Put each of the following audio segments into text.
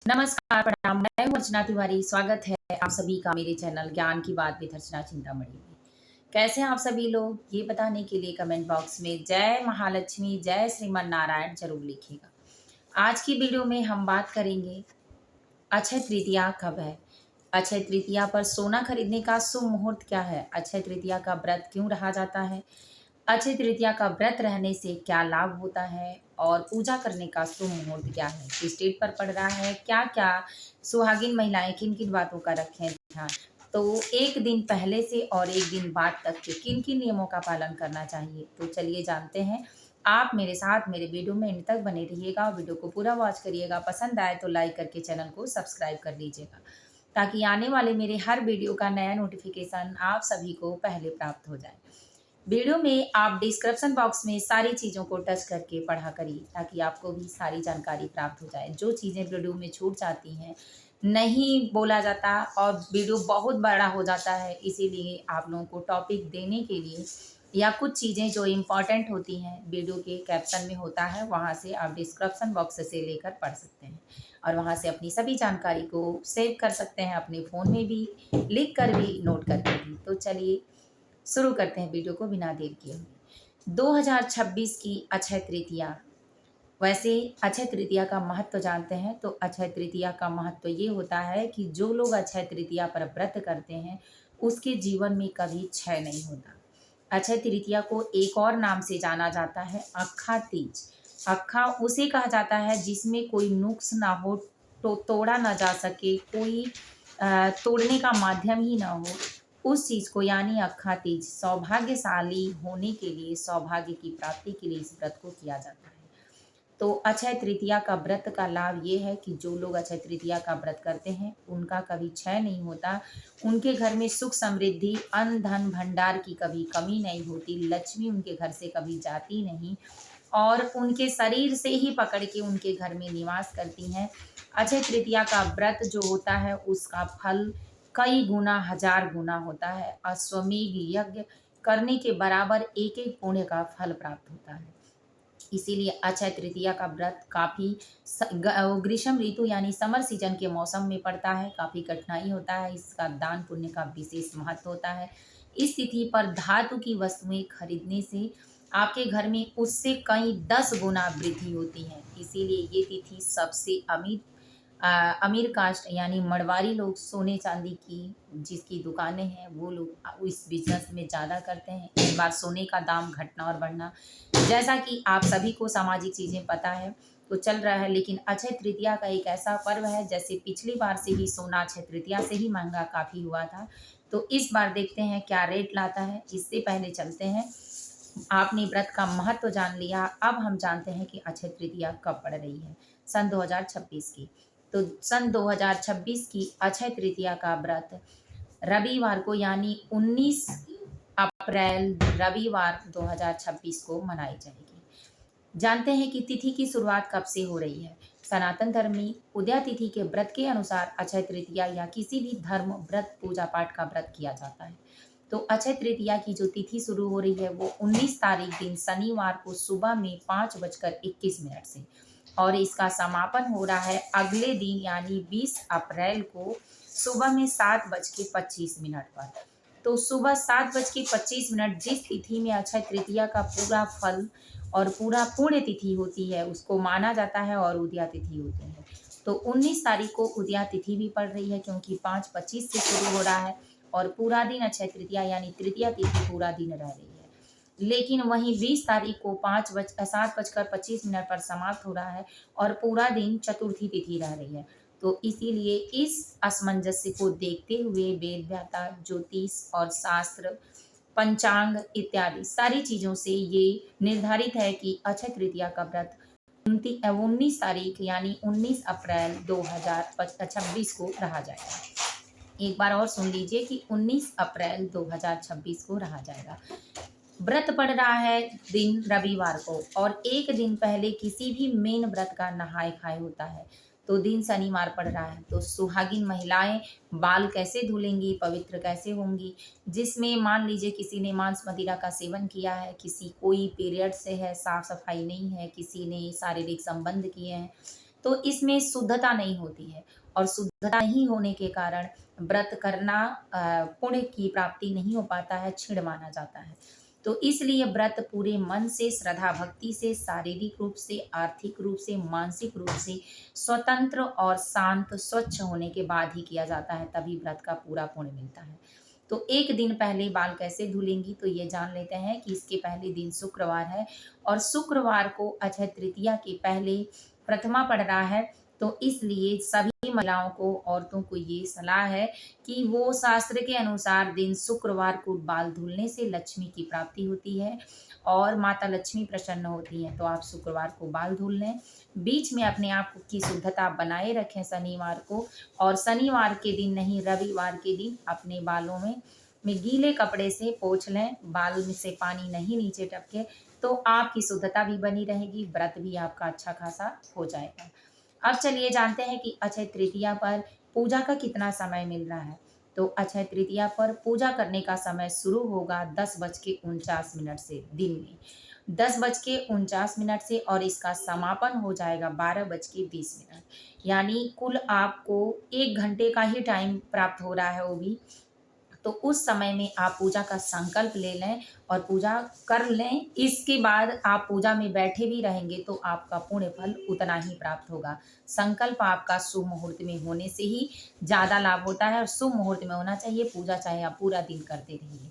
नमस्कार, प्रणाम। मैं हूँ अर्चना तिवारी। स्वागत है आप सभी का मेरे चैनल ज्ञान की बात विद अर्चना चिंतामणि में। कैसे हैं आप सभी लोग? ये बताने के लिए कमेंट बॉक्स में जय महालक्ष्मी, जय श्रीमन नारायण ज़रूर लिखिएगा। आज की वीडियो में हम बात करेंगे अक्षय तृतीया कब है? अक्षय तृतीया पर सोना खरीदने का शुभ मुहूर्त क्या है? अक्षय तृतीया का व्रत क्यों रहा जाता है? अक्षय तृतीया का व्रत रहने से क्या लाभ होता है? और पूजा करने का शुभ मुहूर्त क्या है? किस डेट पर पड़ रहा है? क्या क्या सुहागिन महिलाएं किन किन बातों का रखें ध्यान? तो एक दिन पहले से और एक दिन बाद तक के किन किन नियमों का पालन करना चाहिए, तो चलिए जानते हैं। आप मेरे साथ मेरे वीडियो में एंड तक बने रहिएगा। वीडियो को पूरा वॉच करिएगा। पसंद आए तो लाइक करके चैनल को सब्सक्राइब कर लीजिएगा, ताकि आने वाले मेरे हर वीडियो का नया नोटिफिकेशन आप सभी को पहले प्राप्त हो जाए। वीडियो में आप डिस्क्रिप्शन बॉक्स में सारी चीज़ों को टच करके पढ़ा करिए, ताकि आपको भी सारी जानकारी प्राप्त हो जाए। जो चीज़ें वीडियो में छूट जाती हैं, नहीं बोला जाता और वीडियो बहुत बड़ा हो जाता है, इसीलिए आप लोगों को टॉपिक देने के लिए या कुछ चीज़ें जो इम्पॉर्टेंट होती हैं वीडियो के कैप्शन में होता है, वहाँ से आप डिस्क्रिप्शन बॉक्स से लेकर पढ़ सकते हैं और वहाँ से अपनी सभी जानकारी को सेव कर सकते हैं, अपने फ़ोन में भी लिख कर भी, नोट करके भी। तो चलिए शुरू करते हैं वीडियो को बिना देर किए हुए। 2026 की अक्षय तृतीया। वैसे अक्षय तृतीया का महत्व जानते हैं तो अक्षय तृतीया का महत्व ये होता है कि जो लोग अक्षय तृतीया पर व्रत करते हैं उसके जीवन में कभी क्षय नहीं होता। अक्षय तृतीया को एक और नाम से जाना जाता है अक्खा तीज। अक्खा उसे कहा जाता है जिसमें कोई नुक्स ना हो, तो तोड़ा ना जा सके, कोई तोड़ने का माध्यम ही ना हो, उस चीज़ को यानी अक्खा तीज सौभाग्यशाली होने के लिए, सौभाग्य की प्राप्ति के लिए इस व्रत को किया जाता है। तो अक्षय तृतीया का व्रत का लाभ ये है कि जो लोग अक्षय तृतीया का व्रत करते हैं उनका कभी क्षय नहीं होता। उनके घर में सुख समृद्धि, अन्न धन भंडार की कभी कमी नहीं होती। लक्ष्मी उनके घर से कभी जाती नहीं और उनके शरीर से ही पकड़ के उनके घर में निवास करती हैं। अक्षय तृतीया का व्रत जो होता है उसका फल कई गुना, हजार गुना होता है। अश्वमेध यज्ञ करने के बराबर एक एक पुण्य का फल प्राप्त होता है। इसीलिए अक्षय तृतीया का व्रत काफ़ी ग्रीष्म ऋतु यानी समर सीजन के मौसम में पड़ता है। काफ़ी कठिनाई होता है। इसका दान पुण्य का विशेष महत्व होता है। इस तिथि पर धातु की वस्तुएं खरीदने से आपके घर में उससे कई 10 गुना वृद्धि होती है। इसीलिए ये तिथि सबसे अमीर कास्ट यानी मड़वारी लोग, सोने चांदी की जिसकी दुकानें हैं वो लोग इस बिजनेस में ज़्यादा करते हैं। इस बार सोने का दाम घटना और बढ़ना, जैसा कि आप सभी को सामाजिक चीज़ें पता है तो चल रहा है। लेकिन अक्षय तृतीया का एक ऐसा पर्व है, जैसे पिछली बार से ही सोना अक्षय तृतीया से ही महंगा काफ़ी हुआ था, तो इस बार देखते हैं क्या रेट लाता है। इससे पहले चलते हैं, आपने व्रत का महत्व जान लिया, अब हम जानते हैं कि अक्षय तृतीया कब पड़ रही है। सन 2026 की। तो सन 2026 की अक्षय तृतीया का व्रत रविवार को यानी 19 अप्रैल रविवार 2026 को मनाई जाएगी। जानते हैं कि तिथि की शुरुआत कब से हो रही है। सनातन धर्म में उदया तिथि के व्रत के अनुसार अक्षय तृतीया या किसी भी धर्म व्रत पूजा पाठ का व्रत किया जाता है। तो अक्षय तृतीया की जो तिथि शुरू हो रही है वो 19 तारीख दिन शनिवार को सुबह में 5:21 से, और इसका समापन हो रहा है अगले दिन यानी 20 अप्रैल को सुबह में 7:25 पर। तो सुबह 7:25 जिस तिथि में अक्षय तृतीया का पूरा फल और पूरा पुण्य तिथि होती है उसको माना जाता है और उदया तिथि होती है। तो 19 तारीख को उदया तिथि भी पड़ रही है, क्योंकि 5:25 से शुरू हो रहा है और पूरा दिन अक्षय तृतीया यानी तृतीया तिथि पूरा दिन रह रही है। लेकिन वहीं 20 तारीख को 7:25 पर समाप्त हो रहा है और पूरा दिन चतुर्थी तिथि रह रही है। तो इसीलिए इस असमंजस्य को देखते हुए वेद व्याता, ज्योतिष और शास्त्र, पंचांग इत्यादि सारी चीज़ों से ये निर्धारित है कि अक्षय तृतीया का व्रत 19 तारीख यानी 19 अप्रैल 2026 को रहा जाएगा। एक बार और सुन लीजिए कि 19 अप्रैल 2026 को रहा जाएगा। व्रत पड़ रहा है दिन रविवार को और एक दिन पहले किसी भी मेन व्रत का नहाय खाए होता है, तो दिन शनिवार पड़ रहा है। तो सुहागिन महिलाएं बाल कैसे धुलेंगी, पवित्र कैसे होंगी, जिसमें मान लीजिए किसी ने मांस मदिरा का सेवन किया है, किसी कोई पीरियड से है, साफ सफाई नहीं है, किसी ने शारीरिक संबंध किए हैं, तो इसमें शुद्धता नहीं होती है और शुद्धता नहीं होने के कारण व्रत करना पुण्य की प्राप्ति नहीं हो पाता है, क्षीण माना जाता है। तो इसलिए व्रत पूरे मन से, श्रद्धा भक्ति से, शारीरिक रूप से, आर्थिक रूप से, मानसिक रूप से स्वतंत्र और शांत स्वच्छ होने के बाद ही किया जाता है, तभी व्रत का पूरा पुण्य मिलता है। तो एक दिन पहले बाल कैसे धुलेंगी, तो ये जान लेते हैं कि इसके पहले दिन शुक्रवार है और शुक्रवार को अक्षय तृतीया के पहले प्रथमा पड़ रहा है। तो इसलिए सभी महिलाओं को, औरतों को ये सलाह है कि वो शास्त्र के अनुसार दिन शुक्रवार को बाल धुलने से लक्ष्मी की प्राप्ति होती है और माता लक्ष्मी प्रसन्न होती हैं। तो आप शुक्रवार को बाल धुल लें, बीच में अपने आप की शुद्धता बनाए रखें शनिवार को, और शनिवार के दिन नहीं, रविवार के दिन अपने बालों में गीले कपड़े से पोंछ लें, बाल में से पानी नहीं नीचे टपके, तो आपकी शुद्धता भी बनी रहेगी, व्रत भी आपका अच्छा खासा हो जाएगा। अब चलिए जानते हैं कि अक्षय तृतीया पर पूजा का कितना समय मिल रहा है। तो अक्षय तृतीया पर पूजा करने का समय शुरू होगा 10:49 से दिन में, 10:49 से, और इसका समापन हो जाएगा 12:20। यानी कुल आपको 1 घंटे का ही टाइम प्राप्त हो रहा है, वो भी। तो उस समय में आप पूजा का संकल्प ले लें और पूजा कर लें। इसके बाद आप पूजा में बैठे भी रहेंगे तो आपका पुण्य फल उतना ही प्राप्त होगा। संकल्प आपका शुभ मुहूर्त में होने से ही ज़्यादा लाभ होता है और शुभ मुहूर्त में होना चाहिए। पूजा चाहे आप पूरा दिन करते रहिए।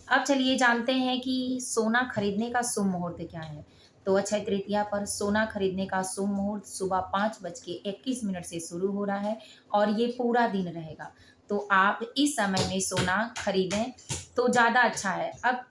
अब चलिए जानते हैं कि सोना खरीदने का शुभ मुहूर्त क्या है। तो अक्षय तृतीया पर सोना खरीदने का शुभ मुहूर्त सुबह 5:21 से शुरू हो रहा है और ये पूरा दिन रहेगा। तो आप इस समय में सोना खरीदें तो ज़्यादा अच्छा है। अब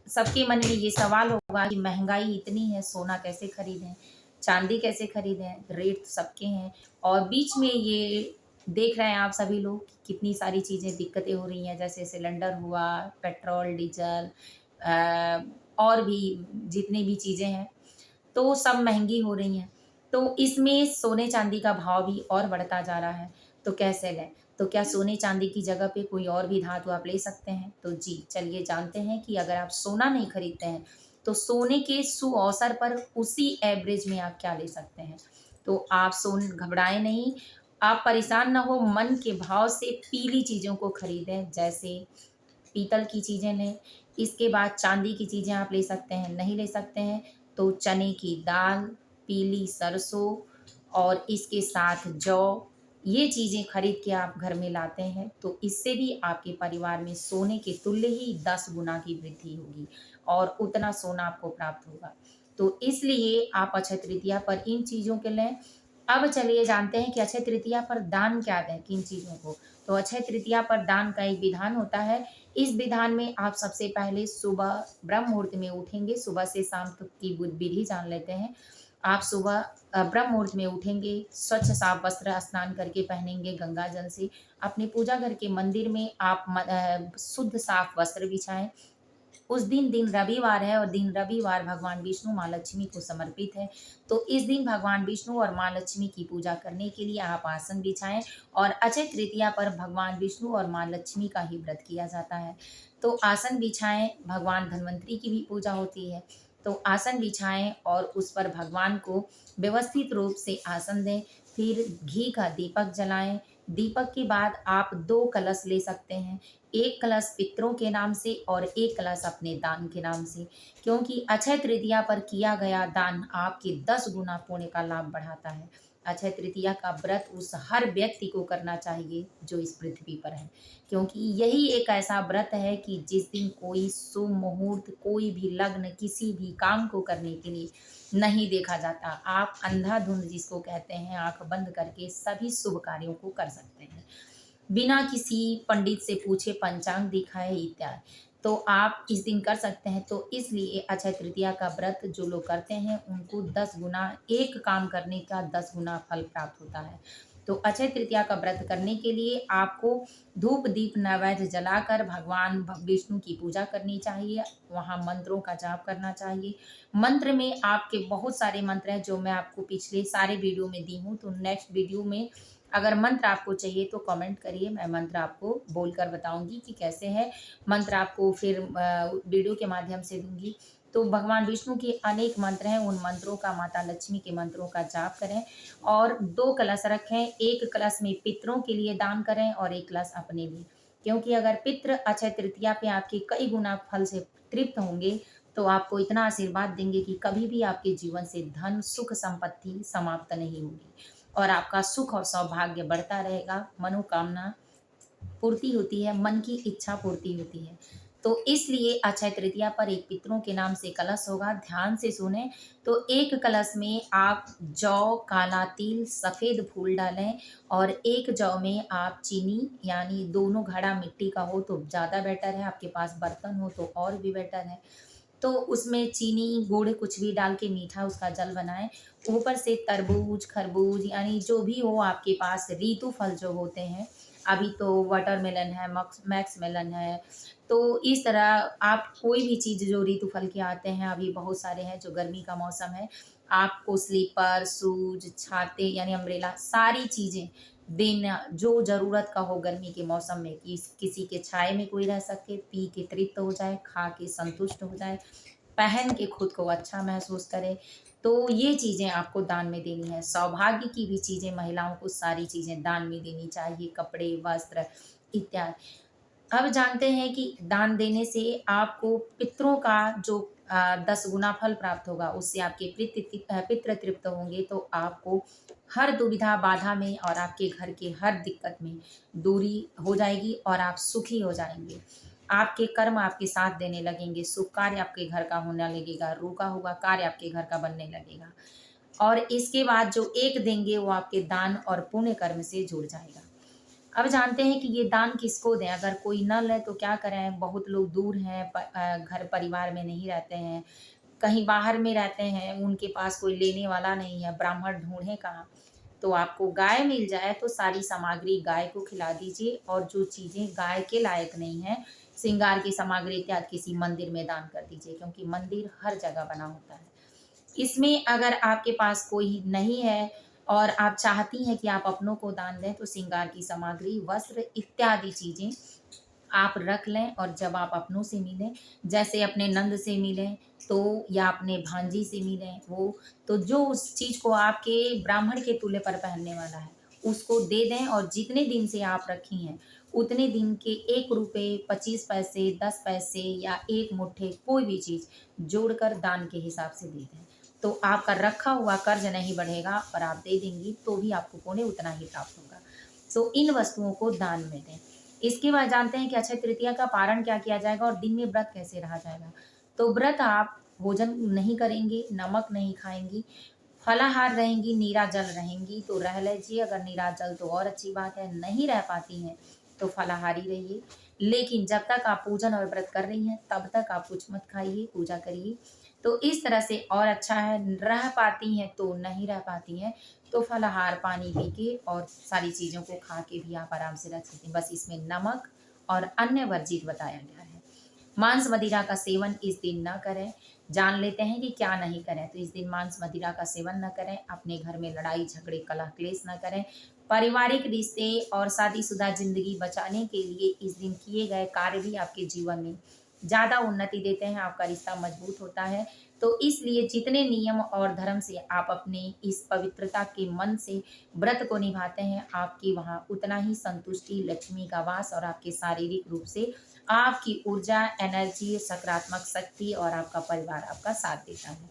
सबके मन में ये सवाल होगा कि महंगाई इतनी है, सोना कैसे खरीदें, चांदी कैसे खरीदें, रेट तो सबके हैं, और बीच में ये देख रहे हैं आप सभी लोग कि कितनी सारी चीज़ें दिक्कतें हो रही हैं, जैसे सिलेंडर हुआ, पेट्रोल, डीजल, और भी जितनी भी चीज़ें हैं, तो सब महंगी हो रही हैं। तो इसमें सोने चांदी का भाव भी और बढ़ता जा रहा है। तो कैसे लें? तो क्या सोने चांदी की जगह पे कोई और भी धातु आप ले सकते हैं? तो जी, चलिए जानते हैं कि अगर आप सोना नहीं खरीदते हैं तो सोने के शुभ अवसर पर उसी एवरेज में आप क्या ले सकते हैं। तो आप घबराएं नहीं, आप परेशान ना हो, मन के भाव से पीली चीज़ों को खरीदें, जैसे पीतल की चीज़ें लें। इसके बाद चांदी की चीज़ें आप ले सकते हैं, नहीं ले सकते हैं तो चने की दाल, पीली सरसों और इसके साथ जौ, ये चीज़ें खरीद के आप घर में लाते हैं तो इससे भी आपके परिवार में सोने के तुल्य ही 10 गुना की वृद्धि होगी और उतना सोना आपको प्राप्त होगा। तो इसलिए आप अक्षय तृतीया पर इन चीज़ों के लें। अब चलिए जानते हैं कि अक्षय तृतीया पर दान क्या दें, किन चीज़ों को। तो अक्षय तृतीया पर दान का एक विधान होता है। इस विधान में आप सबसे पहले सुबह ब्रह्म मुहूर्त में उठेंगे, सुबह से शाम तक की विधि जान लेते हैं। आप सुबह ब्रह्म मुहूर्त में उठेंगे, स्वच्छ साफ वस्त्र स्नान करके पहनेंगे गंगा जल से, अपने पूजा घर के मंदिर में आप शुद्ध साफ वस्त्र बिछाएं। उस दिन रविवार है और दिन रविवार भगवान विष्णु माँ लक्ष्मी को समर्पित है। तो इस दिन भगवान विष्णु और माँ लक्ष्मी की पूजा करने के लिए आप आसन बिछाएं, और अक्षय तृतीया पर भगवान विष्णु और माँ लक्ष्मी का ही व्रत किया जाता है। तो आसन बिछाएं, भगवान धन्वंतरी की भी पूजा होती है। तो आसन बिछाएं और उस पर भगवान को व्यवस्थित रूप से आसन दें, फिर घी का दीपक जलाएं। दीपक के बाद आप 2 कलश ले सकते हैं, एक कलश पितरों के नाम से और एक कलश अपने दान के नाम से, क्योंकि अक्षय तृतीया पर किया गया दान आपके 10 गुना पुण्य का लाभ बढ़ाता है। अक्षय तृतीया का व्रत उस हर व्यक्ति को करना चाहिए जो इस पृथ्वी पर है, क्योंकि यही एक ऐसा व्रत है कि जिस दिन कोई शुभ मुहूर्त, कोई भी लग्न, किसी भी काम को करने के लिए नहीं देखा जाता। आप अंधाधुंध जिसको कहते हैं, आंख बंद करके सभी शुभ कार्यों को कर सकते हैं, बिना किसी पंडित से पूछे, पंचांग दिखाए इत्यादि। तो आप इस दिन कर सकते हैं। तो इसलिए अक्षय तृतीया का व्रत जो लोग करते हैं उनको 10 गुना, एक काम करने का 10 गुना फल प्राप्त होता है। तो अक्षय तृतीया का व्रत करने के लिए आपको धूप दीप नैवेद्य जलाकर भगवान विष्णु की पूजा करनी चाहिए, वहाँ मंत्रों का जाप करना चाहिए। मंत्र में आपके बहुत सारे मंत्र हैं जो मैं आपको पिछले सारे वीडियो में दी हूँ। तो नेक्स्ट वीडियो में अगर मंत्र आपको चाहिए तो कमेंट करिए, मैं मंत्र आपको बोलकर बताऊंगी कि कैसे है। मंत्र आपको फिर वीडियो के माध्यम से दूंगी। तो भगवान विष्णु के अनेक मंत्र हैं, उन मंत्रों का, माता लक्ष्मी के मंत्रों का जाप करें और 2 कलश रखें। 1 कलश में पितरों के लिए दान करें और 1 कलश अपने लिए। क्योंकि अगर पितृ अक्षय तृतीया पे आपके कई गुना फल से तृप्त होंगे, तो आपको इतना आशीर्वाद देंगे कि कभी भी आपके जीवन से धन, सुख, संपत्ति समाप्त नहीं होगी और आपका सुख और सौभाग्य बढ़ता रहेगा, मनोकामना पूर्ति होती है, मन की इच्छा पूर्ति होती है। तो इसलिए अक्षय तृतीया पर एक पितरों के नाम से कलश होगा, ध्यान से सुनें। तो 1 कलश में आप जौ, काला तिल, सफ़ेद फूल डालें और 1 जौ में आप चीनी, यानी दोनों घड़ा मिट्टी का हो तो ज़्यादा बेटर है, आपके पास बर्तन हो तो और भी बेटर है। तो उसमें चीनी, गुड़ कुछ भी डाल के मीठा उसका जल बनाएँ। ऊपर से तरबूज, खरबूज, यानी जो भी हो आपके पास ऋतु फल जो होते हैं, अभी तो वाटरमेलन है, मैक्स मेलन है, तो इस तरह आप कोई भी चीज़ जो ऋतु फल के आते हैं, अभी बहुत सारे हैं जो गर्मी का मौसम है, आपको स्लीपर, शूज़, छाते यानी अम्ब्रेला सारी चीज़ें देना जो ज़रूरत का हो गर्मी के मौसम में, कि किसी के छाए में कोई रह सके, पी के तृप्त हो जाए, खा के संतुष्ट हो जाए, पहन के खुद को अच्छा महसूस करे। तो ये चीज़ें आपको दान में देनी है। सौभाग्य की भी चीज़ें महिलाओं को सारी चीज़ें दान में देनी चाहिए, कपड़े, वस्त्र इत्यादि। अब जानते हैं कि दान देने से आपको पितरों का जो 10 गुना फल प्राप्त होगा, उससे आपके पितृ तृप्त होंगे, तो आपको हर दुविधा, बाधा में और आपके घर के हर दिक्कत में दूरी हो जाएगी और आप सुखी हो जाएँगे। आपके कर्म आपके साथ देने लगेंगे, शुभ कार्य आपके घर का होने लगेगा, रुका हुआ कार्य आपके घर का बनने लगेगा और इसके बाद जो एक देंगे वो आपके दान और पुण्य कर्म से जुड़ जाएगा। अब जानते हैं कि ये दान किसको दें? अगर कोई न ले तो क्या करें? बहुत लोग दूर हैं, घर परिवार में नहीं रहते हैं, कहीं बाहर में रहते हैं, उनके पास कोई लेने वाला नहीं है, ब्राह्मण ढूँढें कहाँ? तो आपको गाय मिल जाए तो सारी सामग्री गाय को खिला दीजिए और जो चीज़ें गाय के लायक नहीं हैं, श्रृंगार की सामग्री इत्यादि किसी मंदिर में दान कर दीजिए, क्योंकि मंदिर हर जगह बना होता है। इसमें अगर आपके पास कोई नहीं है और आप चाहती हैं कि आप अपनों को दान दें, तो श्रृंगार की सामग्री, वस्त्र इत्यादि चीज़ें आप रख लें और जब आप अपनों से मिलें, जैसे अपने नंद से मिलें तो या अपने भांजी से मिलें, वो तो जो उस चीज़ को आपके ब्राह्मण के तुल्य पर पहनने वाला है, उसको दे दें और जितने दिन से आप रखी हैं, उतने दिन के ₹1, 25 पैसे, 10 पैसे या 1 मुट्ठी कोई भी चीज़ जोड़कर दान के हिसाब से दे दें। तो आपका रखा हुआ कर्ज नहीं बढ़ेगा और आप दे देंगी तो भी आपको पुण्य उतना ही प्राप्त होगा। तो इन वस्तुओं को दान में दें। इसके बाद जानते हैं कि अक्षय तृतीया का पारण क्या किया जाएगा और दिन में व्रत कैसे रहा जाएगा। तो व्रत आप भोजन नहीं करेंगी, नमक नहीं खाएँगी, फलाहार रहेंगी, नीरा जल रहेंगी तो रह लीजिए, अगर नीरा जल तो और अच्छी बात है, नहीं रह पाती हैं तो फलाहारी रहिए। लेकिन जब तक आप पूजन और व्रत कर रही हैं तब तक आप कुछ मत खाइए, पूजा करिए। तो इस तरह से और अच्छा है, रह पाती हैं तो नहीं रह पाती हैं तो फलाहार, पानी पी के और सारी चीज़ों को खा के भी आप आराम से रख सकते हैं। बस इसमें नमक और अन्य वर्जित बताया गया है। मांस मदिरा का सेवन इस दिन न करें। जान लेते हैं कि क्या नहीं करें। तो इस दिन मांस मदिरा का सेवन न करें, अपने घर में लड़ाई झगड़े कलह क्लेश न करें, पारिवारिक रिश्ते और शादीशुदा ज़िंदगी बचाने के लिए इस दिन किए गए कार्य भी आपके जीवन में ज़्यादा उन्नति देते हैं, आपका रिश्ता मजबूत होता है। तो इसलिए जितने नियम और धर्म से आप अपने इस पवित्रता के मन से व्रत को निभाते हैं, आपकी वहाँ उतना ही संतुष्टि, लक्ष्मी का वास और आपके शारीरिक रूप से आपकी ऊर्जा, एनर्जी, सकारात्मक शक्ति और आपका परिवार आपका साथ देता है।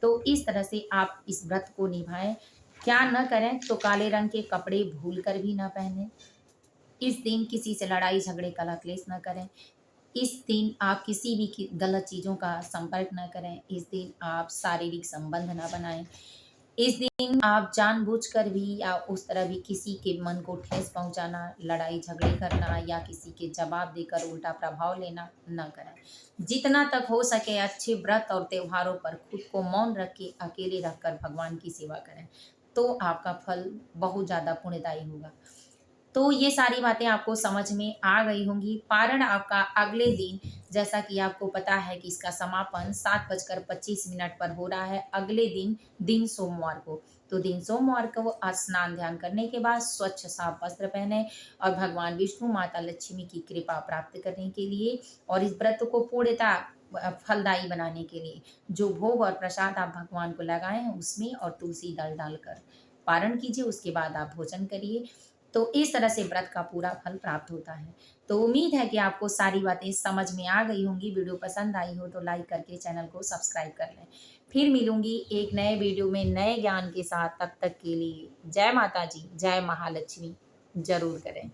तो इस तरह से आप इस व्रत को निभाएँ। क्या न करें तो काले रंग के कपड़े भूल कर भी ना पहनें। इस दिन किसी से लड़ाई झगड़े कलह क्लेश न करें। इस दिन आप किसी भी गलत चीज़ों का संपर्क न करें। इस दिन आप शारीरिक संबंध ना बनाएं। इस दिन आप जानबूझकर भी या उस तरह भी किसी के मन को ठेस पहुंचाना, लड़ाई झगड़े करना या किसी के जवाब देकर उल्टा प्रभाव लेना न करें। जितना तक हो सके अच्छे व्रत और त्योहारों पर खुद को मौन रख के अकेले रखकर भगवान की सेवा करें, तो आपका फल बहुत ज़्यादा पुण्यदायी होगा। तो ये सारी बातें आपको समझ में आ गई होंगी। पारण आपका अगले दिन, जैसा कि आपको पता है कि इसका समापन 7:25 पर हो रहा है, अगले दिन सोमवार को। तो दिन सोमवार को स्नान ध्यान करने के बाद स्वच्छ साफ वस्त्र पहने और भगवान विष्णु, माता लक्ष्मी की कृपा प्राप्त करने के लिए और इस व्रत को पूर्णतः फलदायी बनाने के लिए जो भोग और प्रसाद आप भगवान को लगाएँ हैं उसमें और तुलसी दल डालकर पारण कीजिए, उसके बाद आप भोजन करिए। तो इस तरह से व्रत का पूरा फल प्राप्त होता है। तो उम्मीद है कि आपको सारी बातें समझ में आ गई होंगी। वीडियो पसंद आई हो तो लाइक करके चैनल को सब्सक्राइब कर लें। फिर मिलूँगी एक नए वीडियो में नए ज्ञान के साथ, तब तक के लिए जय माता जी, जय महालक्ष्मी ज़रूर करें।